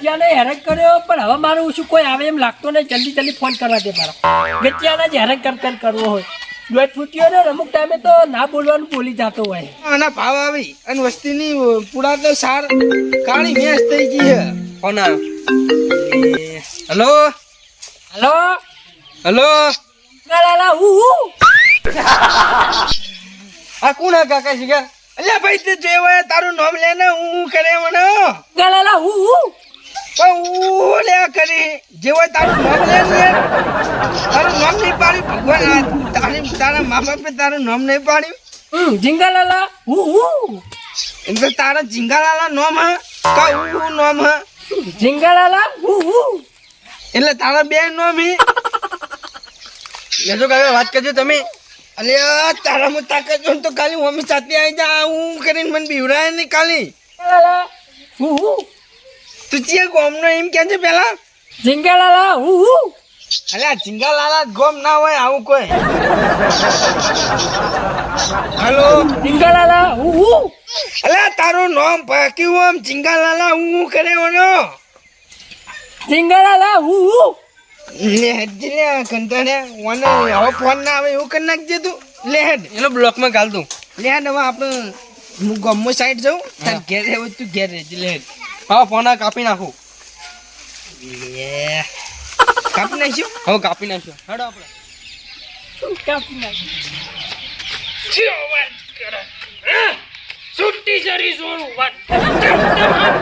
ગટિયાને હેરાન કર્યો પણ હવે મારું શું કોઈ આવે એમ લાગતો નહીં. જલ્દી ફોન કરવા દે મારો. ગટિયાને જ હેરાન કરવો હોય. દોઢ ફૂટ્યો ને અમુક ટાઈમે તો ના બોલવાનું બોલી જતો હોય. આના ભાવ આવી અને વસ્તીની પૂરા તો સાર કાળી મેસ થઈ ગઈ છે. કોણ હેલો હલો હેલો લાલા આ કોણ હે કાકા શિકાર? અલ્યા ભાઈ તે જે હોય તારું નામ લે ને હું કરે મને લાલા લે કરી જે હોય તારું નામ લે ને તારું નામ નહીં પાડ્યું ભગવાન તારા મા બાપે તારું નામ નહીં પાડ્યું. ઝીંગાલાલા એમ તો તારા ઝીંગાલાલા નામ હે કા હું નામ હે ઝીંગાલાલા એટલે તારા બે નામ હે લેજો કાકા વાત કરજો તમે. અલ્યા તારા મુ તાકાત જો તો કાલી મમ્મી સાથે આવી જા હું કરીને મને બીવરાય નહીં કાલી. તું ચિયા ગોમનો એમ કે છે પેલા ઝીંગાલાલા અલ્યા ઝીંગાલાલા ગોમ ના હોય આવું કોઈ. હેલો ઝીંગાલાલા અલ્યા તારું નામ પાક્યું આમ ઝીંગાલાલા હું કરે ઓનો ઝીંગાલાલા લે હજી લે કંટાળે ઓને હવે ફોન ના આવે એવું કરી નાખજે તું. લે હેડ એનો બ્લોકમાં ગાલ દઉં. લે હેડ હવે આપણે હું ગમો સાઈડ જાઉં તાર ઘેર રહેવું તું ઘેર રહેજે. લે હેડ હા ફોન કાપી નાખું. લે કાપી નાખ્યું હવે કાપી નાખ્યું. હેડો આપણે કાપી નાખ. છૂટી સરી સોરું વાત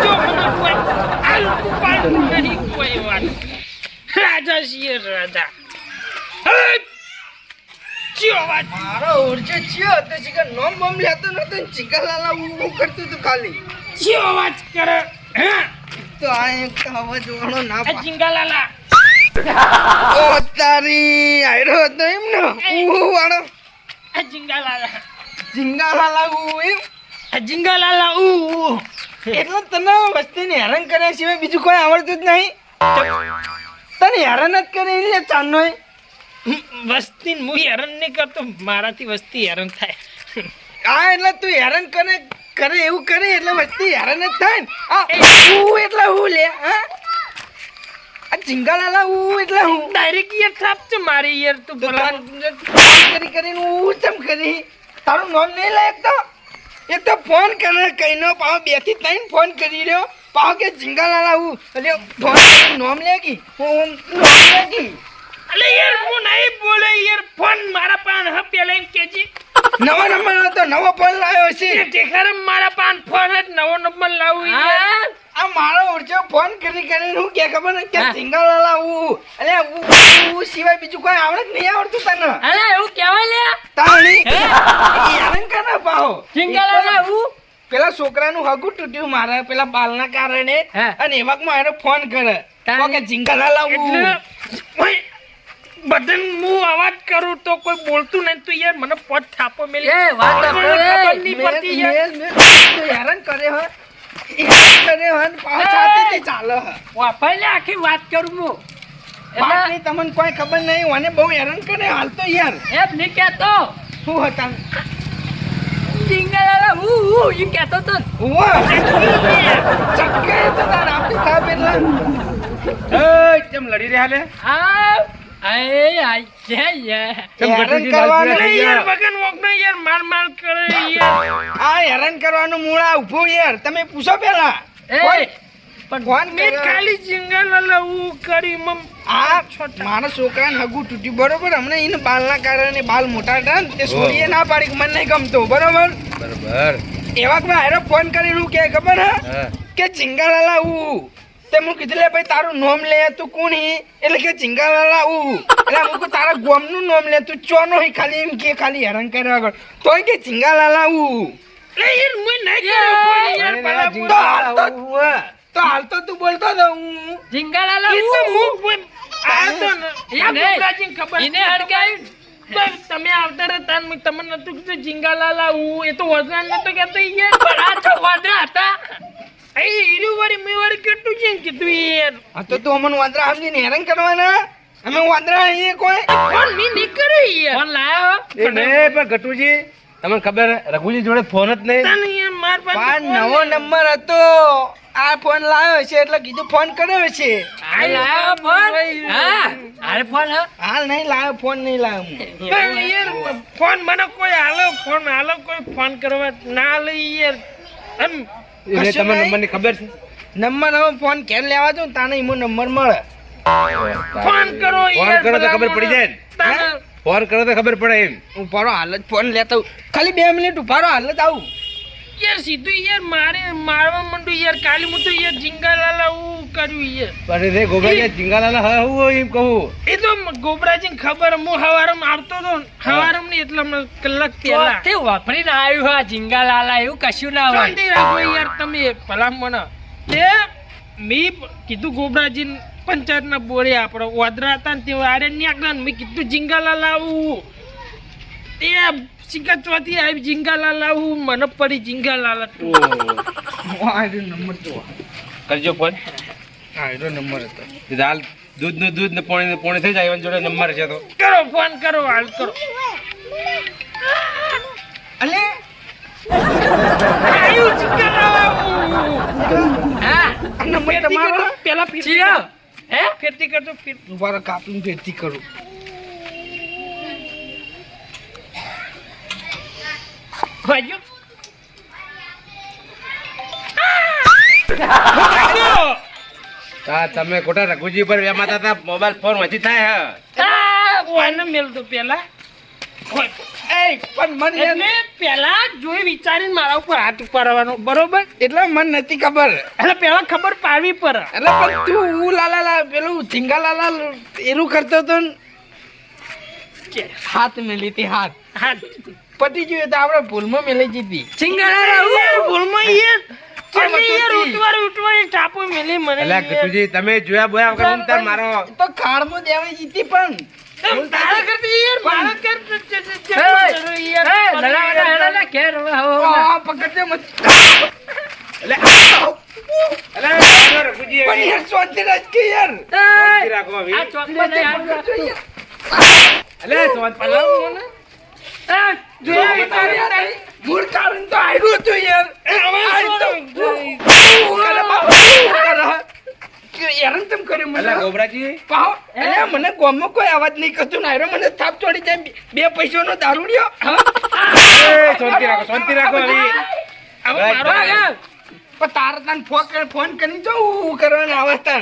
જો મને કોઈ આલુ પાલુ નહીં કોઈ વાત. રાજા છીએ રાજા. ચિયો વાત મારો ઓરજે ચિયો તો શિકાર નોમ બમ લેતો નતો ચિકાલાલા હું કરતું તું ખાલી ચિયો વાત કરે. તો આ એક હવે જોવાનો ના આ ઝીંગાલાલા ઓ તારી આયરો હતો એમ ને હું વાળો આ ઝીંગાલાલા ઝીંગાલાલા હું એમ આ ઝીંગાલાલા એટલે તને વસ્તીને હેરાન કર્યા સિવાય બીજું કોઈ આવડતું જ નહીં. તને હેરાન જ કરે એટલે ચાંદનો વસ્તી હું હેરાન નહીં કરતો મારાથી વસ્તી હેરાન થાય. આ એટલે તું હેરાન કરે એવું કરે એટલે વસ્તી હેરાન જ થાય ને. આ હું એટલે હું લે હા આ ઝીંગાલાલા હું એટલે હું ડાયરેક્ટ યાર થાપ છે મારી યાર તું તો ભલા કરીને હું ચમ કરી તારું નામ નહીં લે એક તો ફોન કરે કઈનો પાવ 2 થી 3 ફોન કરી રહ્યો પાવ કે ઝીંગાલાલા હું એટલે ફોન નામ લેગી હું નામ લેગી. અલે યાર હું નહીં બોલે યાર ફોન મારા પાન હ પેલા એમ કેજી નવો નંબર હતો નવો ફોન લાવ્યો છે ઠેકારે મારા પાન ફોન જ નવો નંબર લાવું યાર. આ મારો ઓરચો ફોન કરીને હું કે ખબર ને કે ઝીંગાલાલા હું એટલે હું સિવાય બીજું કોઈ આવડે જ નહીં આવડતું તને. અરે એવું કહેવાય લે તાણી હેરાન કરે પાહો ઝીંગાલાલા પેલા છોકરાનું હગું તૂટ્યું મારા પેલા બાલના કારણે અને એવામાં મારો ફોન કરે કે ઝીંગાલાલા એટલે બટન હું અવાજ કરું તો કોઈ બોલતું નહીં તો યાર મને પદ થાપો મેલી એ વાત તો મને કરે. ખબર નહીં પડતી યાર. હેરાન કરે હે પાછા ચાલે વાપરી લે આખી વાત કરું હું. એટલે તમને કોઈ ખબર નહીં મને બહુ હેરાન કરે હાલ તો યાર એમ નહીં કહેતો. શું હતા ઝીંગાલાલા એમ કહેતો તો. ચટકે તો તાર આપી થા પેલા કેમ લડી રહ્યા લે આ આય છે યાર. હેરાન કરવાનું અરે યાર વગન વગનો યાર માર કરે યાર. આ હેરાન કરવાનું મૂળા ઉભો યાર તમે પૂછો પેલા એ ફોન મેં ખાલી ઝીંગાલાલા કરી મમ આ મારા છોકરાને હગું તૂટ્યું બરોબર હમણાં એને બાલના કારણે બાલ મોટા હતા ને તે છોડીએ ના પાડી કે મને નહીં ગમતો બરોબર એવા કે હારે ફોન કરીને કે ખબર હે કે ઝીંગાલાલા તે હું કીધું લે ભાઈ તારું નામ લે તું કોણ એટલે કે ઝીંગાલાલા એટલે હું તારા ગોમનું નામ લે તું ચોનો ખાલી એમ કે ખાલી હેરાન કર્યા આગળ તોય કે ઝીંગાલાલા લે યાર મુય નહીં કર્યો યાર પાલા તો હાલ તો તું બોલતો હતો હું ઝીંગાલાલા ઈ તો હું આ તો એને કાજીન ખબર એને હડકાયું. બસ તમે આવતા રહેતા ને તમને નતું કીધું ઝીંગાલાલા એ તો વજન નતો કહેતો યાર પણ આ તો વાંદરા હતા. એ હીરું વાળી મેં વાળી કેટલું જેમ કીધું યાર. હા તો તું અમને વાંદરા સમજીને હેરાન કરવાના અમે વાંદરા અહીંયા કોઈ ફોન મી નહીં કર્યો યાર. ફોન લાયો પણ ગટુજી તમને ખબર રઘુજી જોડે ફોન જ નહીં. તને યાર માર પાસે નવો નંબર હતો આ ફોન લાવ્યો છે એટલે કીધું ફોન કર્યો છે. હાલ લાયો ફોન હા હાલ ફોન હા હાલ નહીં લાવ્યો, ફોન નહીં લાવ્યો હું. પણ યાર ફોન મને કોઈ હાલો કોઈ ફોન કરવા ના હાલે યાર. એમ એટલે તમને નંબરની ખબર છે? નંબર હવે ફોન ઘેર લેવા દઉં તાને એમાં નંબર મળે. ફોન કરો ફોન યાર. કરો તો ખબર પડી જાય ને. તાને ફોન કરો તો ખબર પડે એમ. ઉભારો હાલ જ ફોન લેતા આવું. ખાલી 2 મિનિટ ઉભારો હાલ જ આવું. યાર સીધું યાર મારવા માંડું યાર. કાલે હું તો યાર જીંગાલાલા હું કર્યું યાર. અરે રે ગોબરાજી જીંગાલાલા હા હું હોય એમ કહું. એ તો ગોબરાજીને ખબર હું હવારમાં આવતો હતો ને હવારમાં નહીં એટલે હમણાં કલાક પહેલા. તે વાપરીને આવ્યું હા જીંગા લાલા એવું કશું ના હોય શાંતિ રાખો યાર તમે ભલા મને. તે મેં કીધું ગોબરાજીને પંચાયતના બોરે આપણે ઓદરા હતા ને તે આરે નીકળ્યા ને મેં કીધું જીંગાલાલા આવું. તે શિકાર ચોથી આવી જીંગાલાલા આવું મને પડી જીંગાલાલા. આનો નંબર તો કરજો ફોન. આનો નંબર હતો. હાલ દૂધ ને પોણી થઈ જાય જોડે નંબર છે તો કરો ફોન કરો હાલ કરો. અલે આવ્યું જીંગાલાલા આવું. હા આ નંબર તમારો. પેલા ચિયો હે ફેરતી કરજો ફેર. ઉભારો કાપીને ફેરથી કરું. વાગ્યો. હા તમે ખોટા રઘુજી પર વેમાતા હતા મોબાઈલ ફોન વધી થાય ઓને મેલ તો પેલા એ પણ મને એટલે પેલા જોઈ વિચારીને મારા ઉપર હાથ ઉપાડવાનો બરોબર. એટલે મને નથી ખબર. એટલે પેલા ખબર પાડવી પડે. એટલે પણ તું હું લાલા પેલું ઝીંગા લાલા એનું કરતો હતો ને. હાથ મેલી હતી હાથ. હા પતી ગયું તો આપણે ભૂલમાં મેલી જીતી. જીંગા લાલા ભૂલમાં યાર એટલે યાર ઉઠવાડી ટાપો મેલી મને એટલે ગટુજી તમે જોયા બોયા વગર હું તાર મારો તો ખાડમાં દેવાય જીતી પણ. તારા કરતી યાર મારા કરતી ઘેર હવે આ પકડજે મત. રઘુજી પણ યાર શાંતિ રાખ કે યાર. રાખો હવે. આ ચોકલેટ એટલે સોંત જોયા વિચારીને મૂળ કારણ તો આવ્યું હતું યાર. હેરાન તમ કર્યું એટલે મને. ગોબરાજી પાહો અલ્યા મને ગામમાં કોઈ અવાજ નહીં કરતું ને આયરો મને થાપ ચોડી જાય. 2 પૈસાનો દારૂડિયો. શાંતિ રાખો હવે હવે મારો પણ તારે તને ફોન કરી જો હું કરવાના અવસ્થા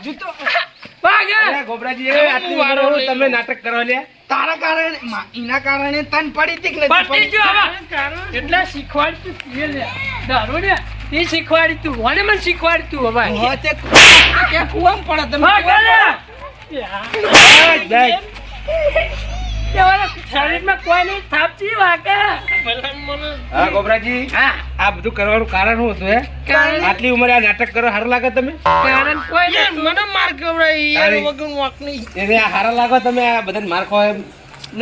હજુ તો અરે ગોબરાજી આટલી ઉંમરે હું તમે નાટક કરો લે તારા કારણે એના કારણે તન પડી હતી કે નથી પટી પડી? જો હવે એટલે શીખવાડી તું એ લે દારૂ ને તે શીખવાડી તું મને મને શીખવાડી તું હવે હા, તે ક્યાં કૂવામાં પડે તમે ભાગ લે તમારા શરીરમાં કોઈ નહીં થાપચી વાકે ભલા મને હા ગોબરાજી હા આ બધું કરવાનું કારણ શું હતું હે કારણ આટલી ઉંમરે આ નાટક કરો હારું લાગે તમે કારણ કોઈ યાર નહીં મને માર ખવડાવી યાર તારી- વગર વાંક નહીં. એને આ હારા લાગો તમે આ બધાને માર ખો એમ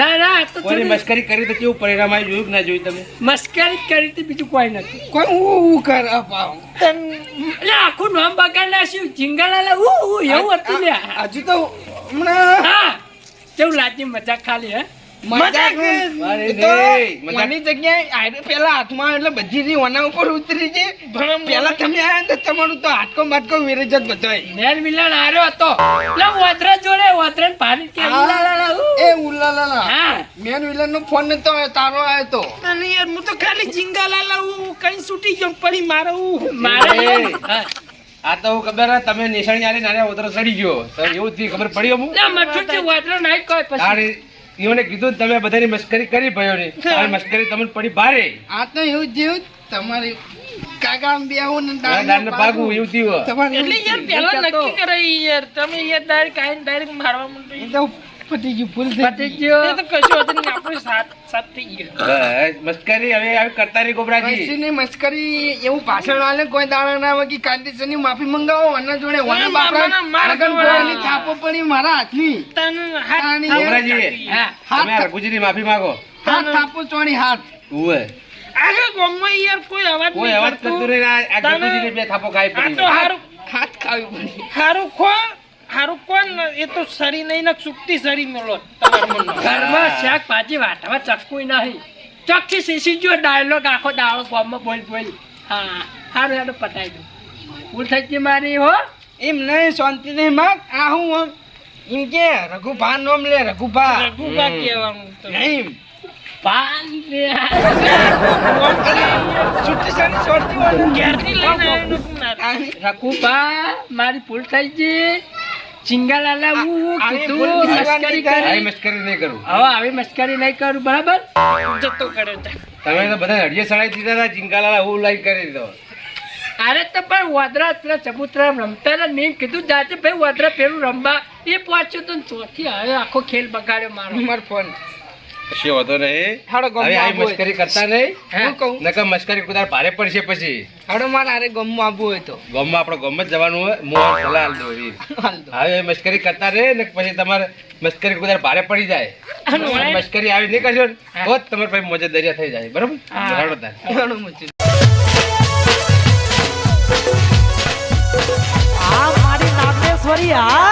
ના ના આ તો કોઈની થોડી મસ્કરી કરી તો કેવું પરિણામ આવી જોયું કે ના જોયું તમે મસ્કરી જ કરી હતી બીજું કોઈ નથી કોઈ હું કર અપાવ. એટલે આખું નામ બગાડ નાખ્યું જીંગાલાલા એવું હતું લે હજુ તો હમણાં હા કેવું લાગી મજાક ખાલી હે મજાક અરે એ તો નહીં, મજાક. કોની જગ્યાએ આયરે પેલા હાથમાં એટલે બધી રી ઓના ઉપર ઉતરી છે. પેલા તમે આયા ને તો તમારું તો હાથકો બાટકો વેરી જત બધાય. નેર મિલન આર્યો હતો એટલે વાદરા જોડે વાદરા પાણી કે લાલાલા એ ઉલાલાલા હા મેન વિલન નો ફોન નતો આવ્યો, તારો આવ્યો તો. અને યાર હું તો ખાલી જીંગાલાલા હું કઈ છૂટી ગયો પડી મારો મારે એ. હા આ તો હું ખબર હે, તમે નિશાણી આલી નારે ઉતરો સડી ગયો તો એવું થી ખબર પડી અમુક ના મઠું છે વાદરા નહીં કોઈ પછી તારી ઈઓને કીધું ને તમે બધાની મસ્કરી કરી ભયોની તારી મસ્કરી તમને પડી ભારે આ તો એવું જેવું તમારી કાકા આમ બેહું ને દાનને ભાગવું એવું થયું તમારી એટલે યાર પેલા નક્કી કરાય યાર તમે યાર ડાયરેક્ટ મારવા માંડો એ તો પતી ગયું, ભૂલ થઈ પતી ગઈ. ગયો એ તો કશું હતું નહીં આપણે સાથ થઈ ગયો બસ મસ્કરી હવે આવી કરતા નહીં ગોબરાજી કશીની મસ્કરી એવું ભાષણ આલે કોઈ દાડા ના આવે કે કાયદેસરની માફી મંગાવો આના જોડે ઓના બાપરા મારા લગન ભરાની થાપો પડી મારા હાથની. તન હાથ તાણી ગોબરાજી હા તમે આ રઘુજીની માફી માંગો હાથ થાપો ચોણી હાથ. ઉવે આગળ ગામમાં યાર કોઈ અવાજ કોઈ અવાજ કરતું નહીં આ ગટુજીની બે થાપો ખાઈ આ તો પડી હારું હાથ ખાવી પડી. હારું કોણ એ તો સરી નહીં ને સુકતી સરી મેલો તમારા મનમાં ઘરમાં શાક ભાજી વાટવા ચક્કુય નહીં ચોખ્ખી શીશી જો ડાયલોગ આખો દાડો ગામમાં બોલ બોલ હા હારું હેડો પતાઈ દઉં ભૂલ થઈ ગઈ મારી હો એમ નહીં શાંતિ નહીં માં આ હું એમ કે રઘુભા નોમ લે રઘુભા રઘુબા કહેવાનું તો. નહીં પાન રે. છૂટી સાની છોડતી હોય ને. ઘેરથી લઈને આવીને કોણ ના આની રઘુબા મારી ભૂલ થઈ ગઈ ચિંગાલાલા હું આવી કીધું ભૂલ થઈ મસ્કરી ગઈ. આઈ કરી મસ્કરી નહીં કરું હવે આવી મસ્કરી નહીં કરું બરાબર જતો કરે છે. તમે તો બધા હડિયે સડાઈ દીધા હતા ચિંકાલાલા હું લાઈક કરી દીધો અરે તો પણ વાદરા પેલા ચબૂતરા રમતા ને મેં કીધું જાતે ભાઈ વાદરા પેલું રમવા એ પહોંચ્યું તો ચોથી હવે આખો ખેલ બગાડ્યો મારો મારો ફોન કશો વાંધો નહીં હાડો હવે આઈ ગમમાં મસ્કરી કરતા નહીં હું કહું નકર મસ્કરી કુદાર ભારે પડશે પછી હાડો મારે આરે ગમમાં આવવું હોય તો ગામમાં આપણો ગામ જ જવાનું હોય હું સલાહ આલ દઉં એવી. હાલ દો. હવે મસ્કરી કરતા રહે ને પછી તમારે મસ્કરી કુદાર ભારે પડી જાય અને મસ્કરી આવી નહીં કરશો ને તો જ તમારે પછી મોજે દરિયા થઈ જાય બરાબર હા. હાલો તાર. હાડો મચી. આ મારી નાગેશ્વરી આ